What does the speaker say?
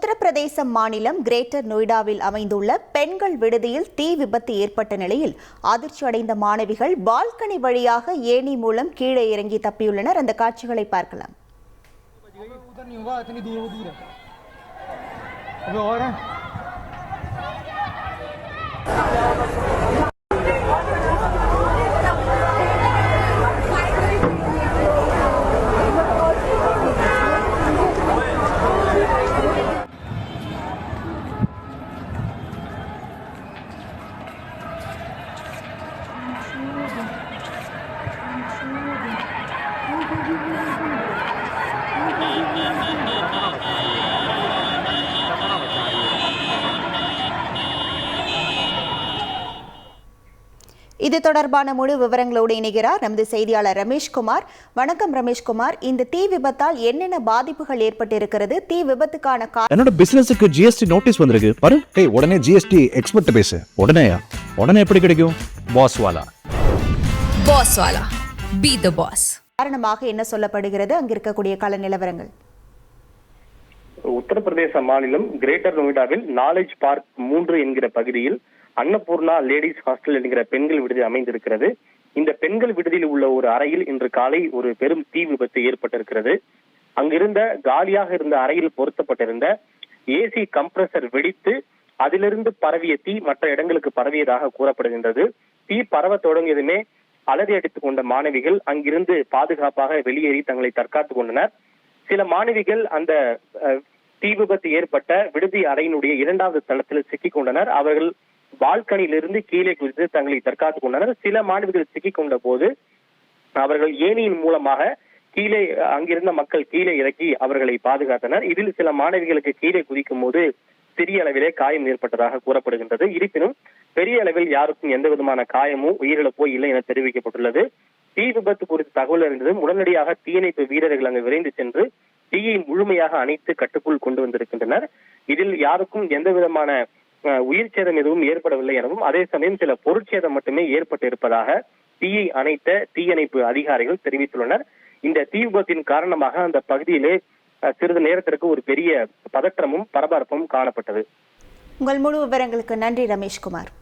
உத்தரப்பிரதேச மாநிலம் கிரேட்டர் நொய்டாவில் அமைந்துள்ள பெண்கள் விடுதியில் தீ விபத்து ஏற்பட்ட நிலையில் அதிர்ச்சி அடைந்த மாணவிகள் பால்கனி வழியாக ஏணி மூலம் கீழே இறங்கி தப்பியுள்ளனர். அந்த காட்சிகளை பார்க்கலாம். இது தொடர்பான முழு விவரங்களோடு இணைகிறார் நமது செய்தியாளர் ரமேஷ்குமார். வணக்கம் ரமேஷ்குமார், இந்த தீ விபத்தால் என்னென்ன பாதிப்புகள் ஏற்பட்டிருக்கிறது? தீ விபத்துக்கான என்னோட பிசினஸுக்கு ஜிஎஸ்டி நோட்டீஸ் வந்திருக்கு பாரு. உடனே ஜிஎஸ்டி எக்ஸ்பர்ட் பேசு. உடனே எப்படி கிடைக்கும்? பாஸ் வாலா பி தி பாஸ். காரணமாக என்ன சொல்லப்படுகிறது? அங்க இருக்கக்கூடிய கள நிலவரங்கள். உத்தரப்பிரதேச மாநிலம் கிரேட்டர் நொய்டாவில் நாலேஜ் பார்க் 3 என்கிற பகுதியில் அன்னபூர்ணா லேடிஸ் ஹாஸ்டல் என்கிற பெண்கள் விடுதி அமைந்திருக்கிறது. இந்த பெண்கள் விடுதியில் உள்ள ஒரு அறையில் இன்று காலை ஒரு பெரும் தீ விபத்து ஏற்பட்டிருக்கிறது. அங்கிருந்த காலியாக இருந்த அறையில் பொருத்தப்பட்டிருந்த ஏசி கம்ப்ரஸர் வெடித்து அதிலிருந்து பரவிய தீ மற்ற இடங்களுக்கு பரவியதாக கூறப்படுகின்றது. தீ பரவ தொடங்கியதுமே அலறி அடித்துக் கொண்ட மாணவிகள் அங்கிருந்து பாதுகாப்பாக வெளியேறி தங்களை தற்காத்துக் கொண்டனர். சில மாணவிகள் அந்த தீ விபத்து ஏற்பட்ட விடுதி அறையினுடைய 2வது தளத்தில் சிக்கிக் கொண்டனர். அவர்கள் பால்கனியிலிருந்து கீழே குதித்து தங்களை தற்காத்துக் கொண்டனர். சில மாணவிகள் சிக்கிக் கொண்ட போது அவர்கள் ஏணியின் மூலமாக கீழே அங்கிருந்த மக்கள் கீழே இறக்கி அவர்களை பாதுகாத்தனர். இதில் சில மாணவிகளுக்கு கீழே குதிக்கும் போது சிறிய அளவிலே காயம் ஏற்பட்டதாக கூறப்படுகின்றது. இருப்பினும் பெரிய அளவில் யாருக்கும் எந்த விதமான காயமோ உயிரிழப்போ இல்லை என தெரிவிக்கப்பட்டுள்ளது. தீ விபத்து குறித்து தகவல் அறிந்ததும் உடனடியாக தீயணைப்பு வீரர்கள் அங்கு விரைந்து சென்று தீயை முழுமையாக அணைத்து கட்டுக்குள் கொண்டு வந்திருக்கின்றனர். இதில் யாருக்கும் எந்த விதமான உயிர் சேதம் எதுவும் ஏற்படவில்லை எனவும், அதே சமயம் சில பொருட்சேதம் மட்டுமே ஏற்பட்டு இருப்பதாக தீயை அணைத்த தீயணைப்பு அதிகாரிகள் தெரிவித்துள்ளனர். இந்த தீ விபத்தின் காரணமாக அந்த பகுதியிலே சிறிது நேரத்திற்கு ஒரு பெரிய பதற்றமும் பரபரப்பும் காணப்பட்டது. உங்கள் முழு விவரங்களுக்கு நன்றி ரமேஷ்குமார்.